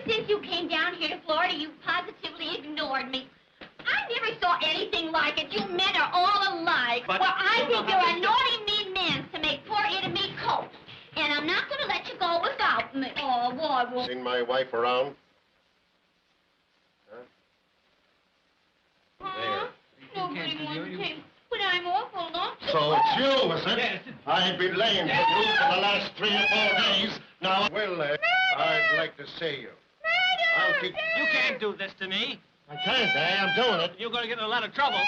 since you came down here to Florida, you positively ignored me. I never saw anything like it. You men are all alike. But well, I think you're a naughty, mean man to make poor Ida me coat. And I'm not going to let you go without me. Oh, boy, well... Seen my wife around? Huh? Nobody wants to take... But I'm awful lonesome. So it's you, is it? Yes. I've been laying for you for the last 3 or 4 days. Now, well, I'd like to see you. I'll keep... You can't do this to me. I can't, I'm doing it. You're going to get in a lot of trouble.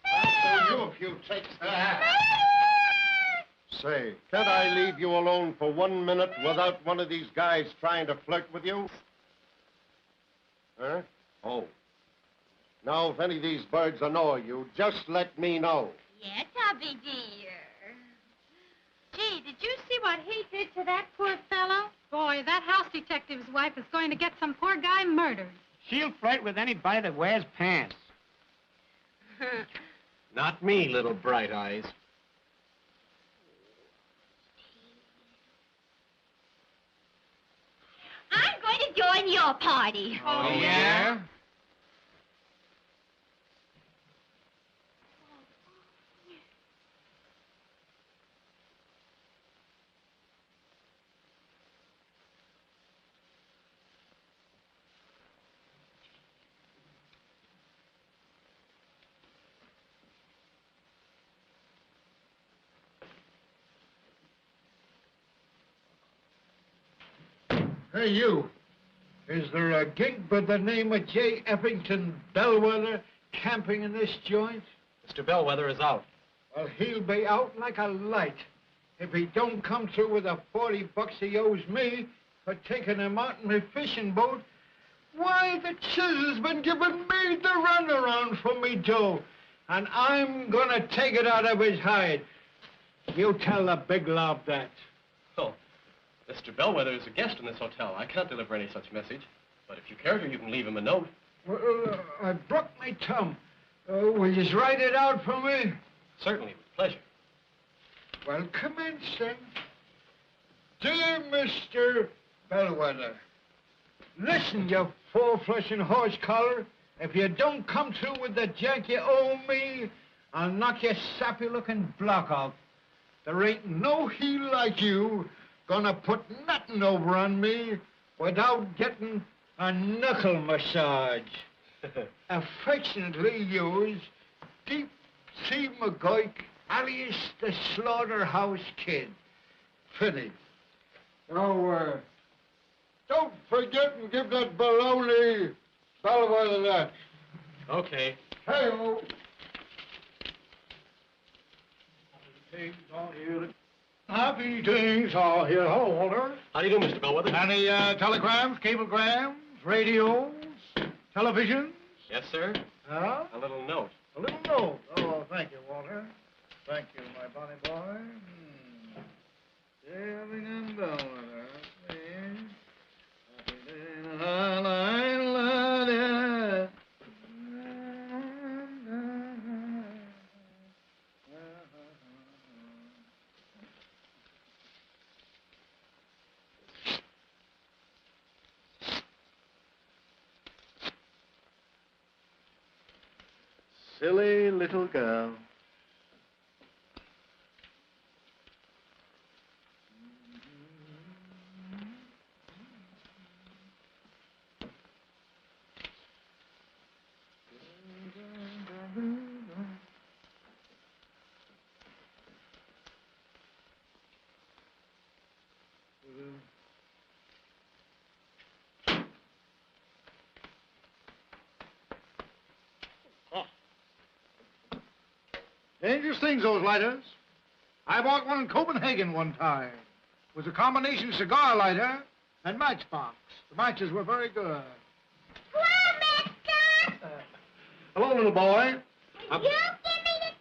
I'll show you if you take that. Say, can't I leave you alone for 1 minute without one of these guys trying to flirt with you? Huh? Oh. Now, if any of these birds annoy you, just let me know. Yes, Tubby dear. Gee, did you see what he did to that poor fellow? Boy, that house detective's wife is going to get some poor guy murdered. She'll flirt with anybody that wears pants. Not me, little bright eyes. I'm going to join your party. Oh, yeah? Hey, you. Is there a gig by the name of J. Effington Bellwether camping in this joint? Mr. Bellwether is out. Well, he'll be out like a light. If he don't come through with the 40 bucks he owes me for taking him out in my fishing boat, why, the chisel's been giving me the runaround for me dough, and I'm gonna take it out of his hide. You tell the big lob that. Oh, Mr. Bellwether is a guest in this hotel. I can't deliver any such message. But if you care to, you can leave him a note. Well, I broke my tongue. Will you write it out for me? Certainly, with pleasure. Well, commence then. Dear Mr. Bellwether, listen, you four-flushing horse collar. If you don't come through with the jack you owe me, I'll knock your sappy-looking block off. There ain't no heel like you gonna put nothing over on me without getting a knuckle massage. Affectionately yours, Deep Sea McGoik, alias the Slaughterhouse Kid. Finney. Now, don't forget and give that baloney Bellwether that. Okay. Hey-o. Happy days are here. Hello, Walter. How do you do, Mr. Bellwether? Any telegrams, cablegrams, radios, televisions? Yes, sir. Huh? A little note. A little note. Oh, thank you, Walter. Thank you, my bonny boy. Living in Bellwether, please. Happy day, la, la, la, la. Silly little girl. Dangerous things, those lighters. I bought one in Copenhagen one time. It was a combination cigar lighter and matchbox. The matches were very good. Hello, mister! Hello, little boy. Will you give me the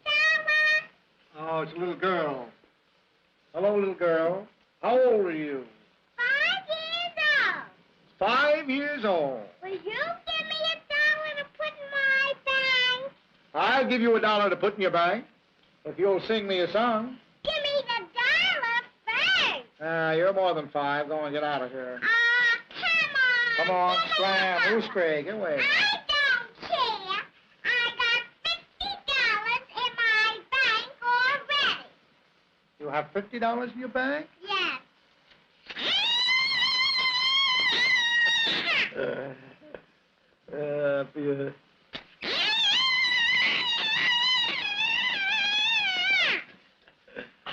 dollar? Oh, it's a little girl. Hello, little girl. How old are you? 5 years old. 5 years old. Will you give me $1 to put in my bank? I'll give you $1 to put in your bank if you'll sing me a song. Give me the $1 first. You're more than 5. Go and get out of here. Come Come on, scram. Who's Craig? Get away. I don't care. I got $50 in my bank already. You have $50 in your bank? Yes. Yeah.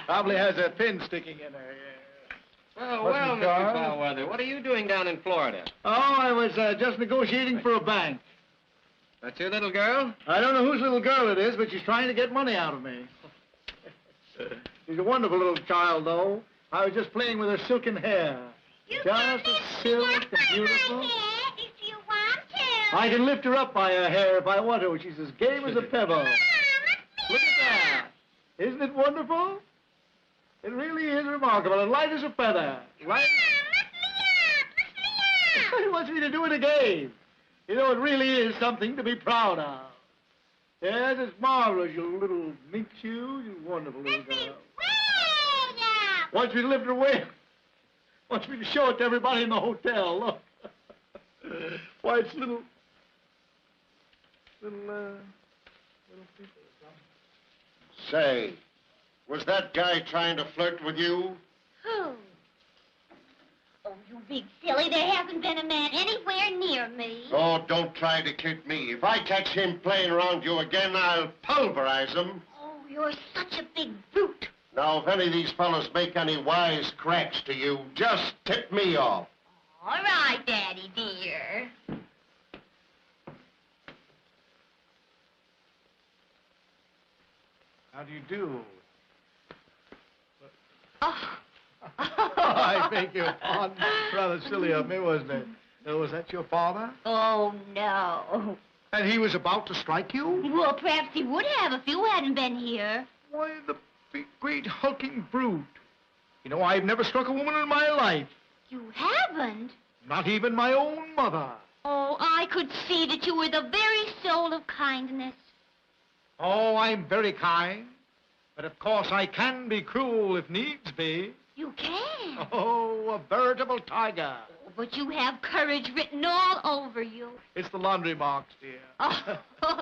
Probably has a pin sticking in her. Well, What's well, it, Mr. Carl? Bellwether, what are you doing down in Florida? Oh, I was just negotiating for a bank. That's your little girl? I don't know whose little girl it is, but she's trying to get money out of me. She's a wonderful little child, though. I was just playing with her silken hair. You Just can as lift silk me and up by beautiful. my head if you want to. I can lift her up by her hair if I want to. She's as game as a pebble. Mom, Look at that. Isn't it wonderful? It really is remarkable, and light as a feather. Light. He wants me to do it again. You know, it really is something to be proud of. Yes, it's marvelous, you little mink shoe, you wonderful little girl. Wants me to lift her way. Wants me to show it to everybody in the hotel. Look. Why, it's little people. Say, was that guy trying to flirt with you? Who? Oh, you big silly. There hasn't been a man anywhere near me. Oh, don't try to kid me. If I catch him playing around you again, I'll pulverize him. Oh, you're such a big brute. Now, if any of these fellows make any wise cracks to you, just tip me off. All right, Daddy dear. How do you do? Oh. I beg your pardon. Rather silly of me, wasn't it? Was that your father? Oh, no. And he was about to strike you? Well, perhaps he would have if you hadn't been here. Why, the big, great, hulking brute. You know, I've never struck a woman in my life. You haven't? Not even my own mother. Oh, I could see that you were the very soul of kindness. Oh, I'm very kind. But of course I can be cruel if needs be. You can. Oh, a veritable tiger. Oh, but you have courage written all over you. It's the laundry marks, dear. Oh. Oh,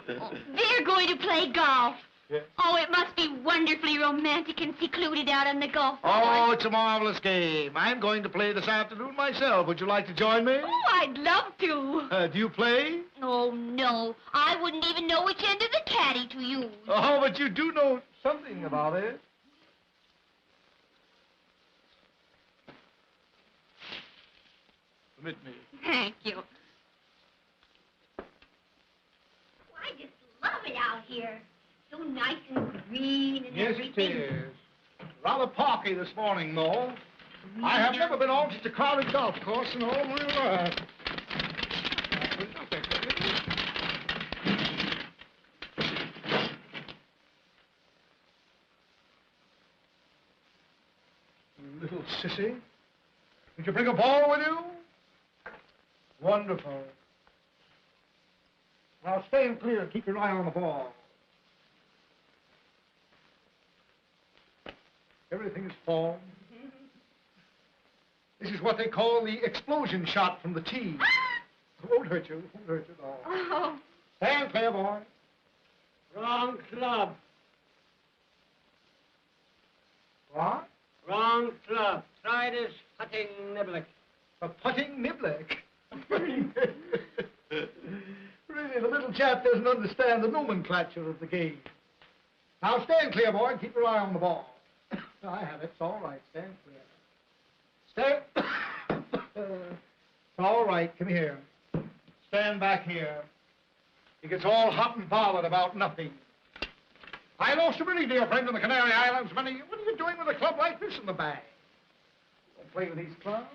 they're going to play golf. Yes. Oh, it must be wonderfully romantic and secluded out on the golf course. Oh, it's a marvelous game. I'm going to play this afternoon myself. Would you like to join me? Oh, I'd love to. Do you play? Oh, no. I wouldn't even know which end of the caddy to use. Oh, but you do know something about it. Permit me. Thank you. Oh, I just love it out here. So nice and green and Yes, everything. it is. Rather parky this morning, though. I have never been on such a crowded golf course in all my life. You little sissy. Did you bring a ball with you? Wonderful. Now, stay clear. Keep your eye on the ball. Everything is formed. This is what they call the explosion shot from the tee. It won't hurt you. It won't hurt you at all. Oh. Stand clear, boy. Wrong club. What? Wrong club. Try this putting niblick. A putting niblick. Really, the little chap doesn't understand the nomenclature of the game. Now, stand clear, boy, and keep your eye on the ball. I have it. It's all right. Stand clear. Stand. It's all right. Come here. Stand back here. He gets all hot and bothered about nothing. I lost a pretty dear friend in the Canary Islands. What are you doing with a club like this in the bag? Don't play with these clubs.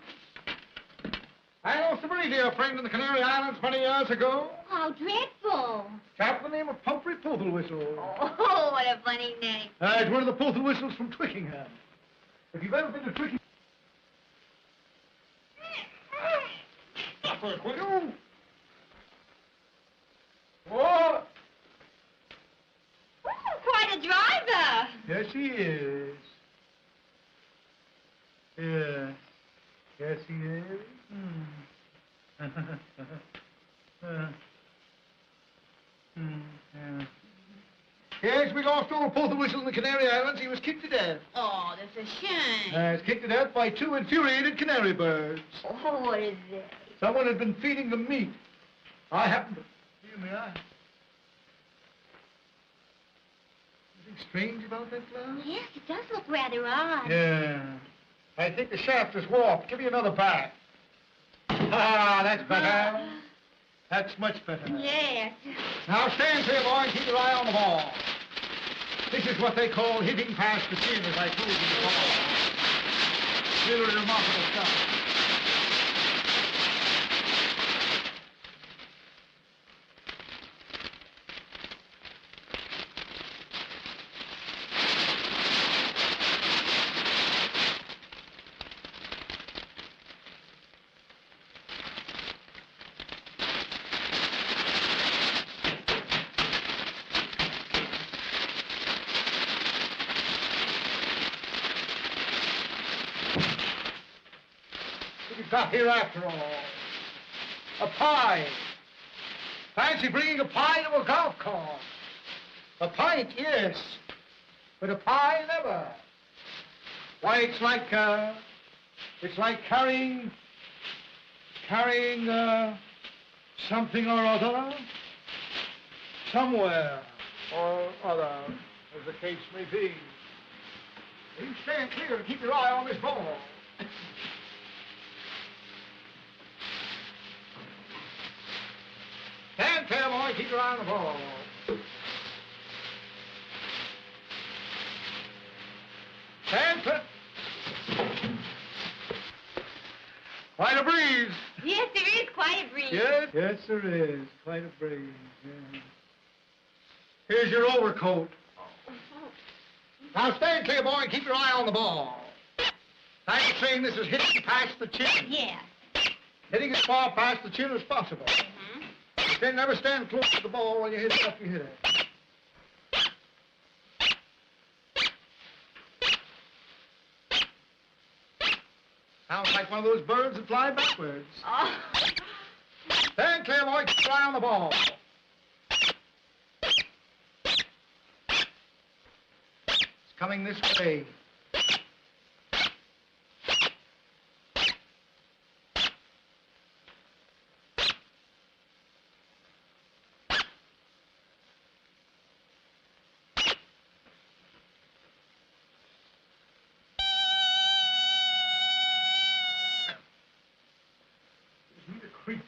I lost a very dear friend in the Canary Islands many years ago. How dreadful. Chap by the name of Pumphrey Poodle-Whistle. Oh, what a funny name. It's one of the Poodle-Whistles from Twickenham. If you've ever been to Twickenham... Stop it, will you? Whoa! Oh, quite a driver. Yes, he is. Yeah. Yes, he is. Yes, we lost old Porter Whistle in the Canary Islands. He was kicked to death. Oh, that's a shame. He was kicked to death by two infuriated canary birds. Oh, what is it? Someone had been feeding them meat. I happened to see in the eye. Anything strange about that cloud? Yes, it does look rather odd. Yeah. I think the shaft is warped. Give me another bat. Ah, that's better. That's much better. Yes. Now stand clear, boy, and keep your eye on the ball. This is what they call hitting past the chin, as I told you before. Really remarkable stuff. What you got here after all? A pie. Fancy bringing a pie to a golf course. A pint, yes, but a pie, never. Why, it's like carrying something or other, somewhere or other, as the case may be. You stand clear and keep your eye on this ball. Stand clear, boy. Keep your eye on the ball. Stand clear. Quite a breeze. Yes, there is quite a breeze. Yes, yes, there is. Quite a breeze. Yeah. Here's your overcoat. Now stand clear, boy, and keep your eye on the ball. I'm saying this is hitting past the chin. Yeah. Hitting as far past the chin as possible. Mm-hmm. Then never stand close to the ball when you hit it up, you hit it. Sounds like one of those birds that fly backwards. Oh. Stand clear, boy. Keep your eye on the ball. It's coming this way. Creeps.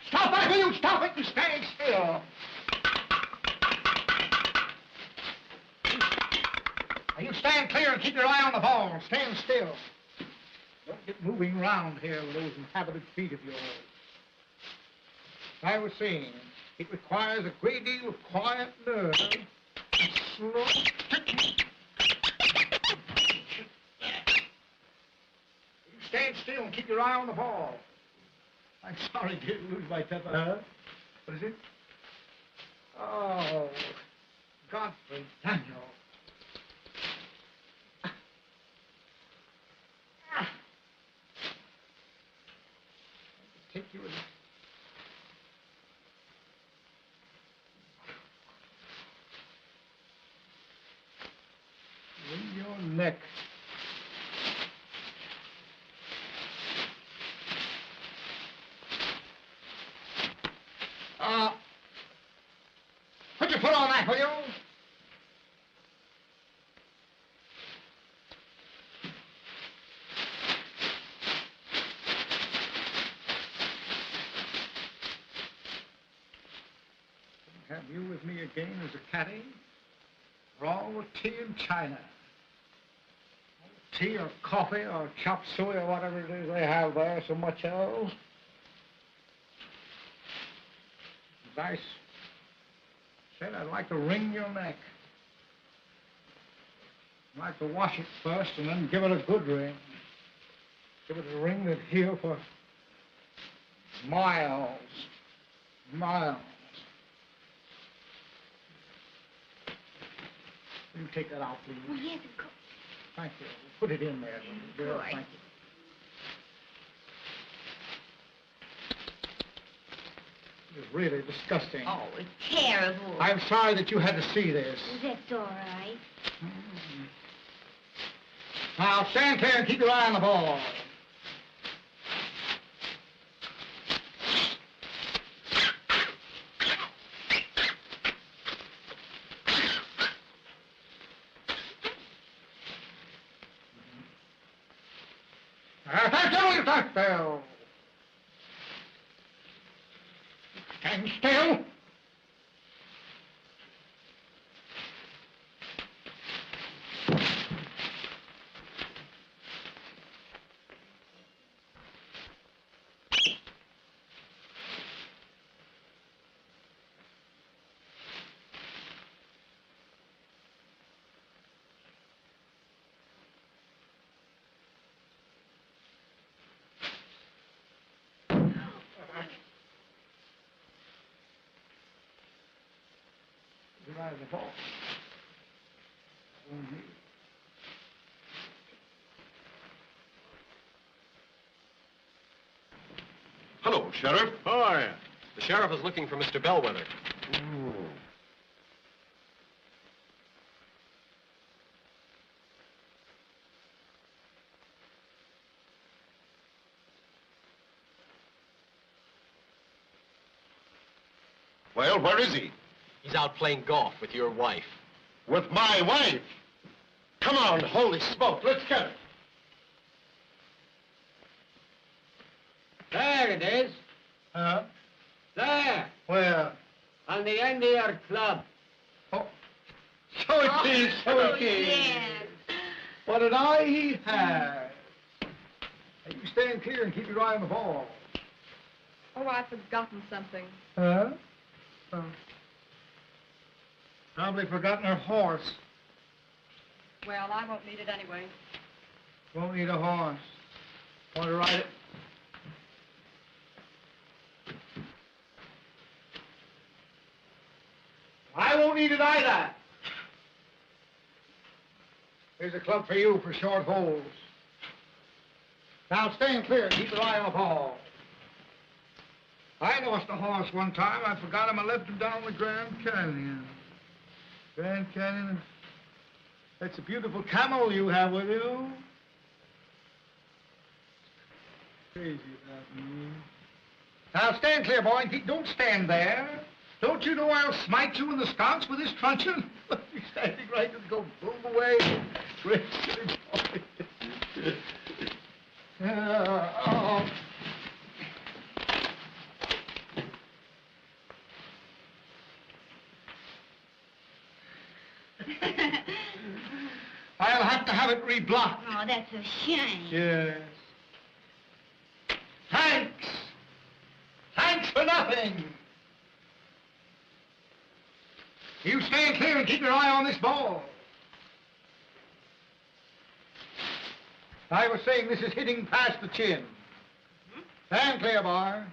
Stop that, will you? Stop it and stand still. Now you stand clear and keep your eye on the ball. Stand still. Don't get moving around here with those inhabited feet of yours. As I was saying, it requires a great deal of quiet nerve and slow ticking. Stand still and keep your eye on the ball. I'm sorry to lose my temper. Huh? What is it? Oh, Godfrey Daniel. Take you in. In your neck. Put your foot on that, will you? Have you with me again as a caddy? We're all with tea and china. Tea or coffee or chop suey or whatever it is they have there so much of. As I said, I'd like to wring your neck. I'd like to wash it first and then give it a good wring. Give it a wring that'd heal for miles. Miles. Will you take that out, please? Oh, yes, of course. Thank you. Put it in there. Of course. Thank you. really disgusting. Oh, it's terrible. I'm sorry that you had to see this. That's all right. Now, stand clear and keep your eye on the ball. Stand still. Stand still. Your eye on the ball. Hello, Sheriff. Hi. The sheriff is looking for Mr. Bellwether. Well, where is he? He's out playing golf with your wife. With my wife. Come on, holy smoke, let's get it. There it is. Huh? There. Where? On the end of your club. Oh, so it is, so it is. Yes. What an eye he has. Hey, you stand clear and keep your eye on the ball. Oh, I've forgotten something. Huh? Oh. Probably forgotten her horse. Well, I won't need it anyway. Won't need a horse. Want to ride it? I won't need it either. Here's a club for you for short holes. Now stand clear and keep your eye on the ball. I lost a horse one time. I forgot him. I left him down the Grand Canyon. Grand Canyon. That's a beautiful camel you have with you. Crazy about me. Now stand clear, boy. Don't stand there. Don't you know I'll smite you in the sconce with this truncheon? You're standing right and go boom away. Great silly boy. Oh. I'll have to have it reblocked. Oh, that's a shame. Yes. Thanks. Thanks for nothing. You stand clear and keep your eye on this ball. I was saying this is hitting past the chin. Stand clear, boy.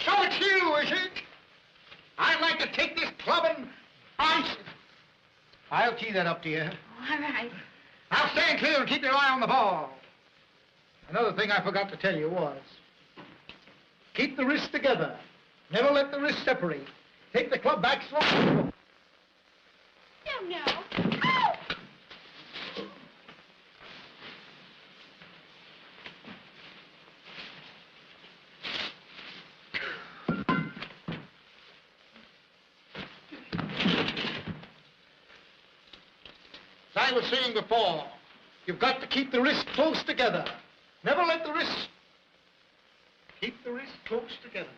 So it's you, is it? I'd like to take this club and ice it. I'll tee that up to you. All right. Now stand clear and keep your eye on the ball. Another thing I forgot to tell you was, keep the wrists together. Never let the wrists separate. Take the club back slowly. No, no. Oh! As I was saying before, you've got to keep the wrists close together. Never let the wrists... Keep the wrists close together.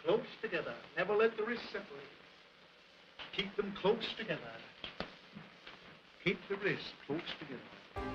Close together. Never let the wrists separate. Keep them close together. Keep the wrists close together.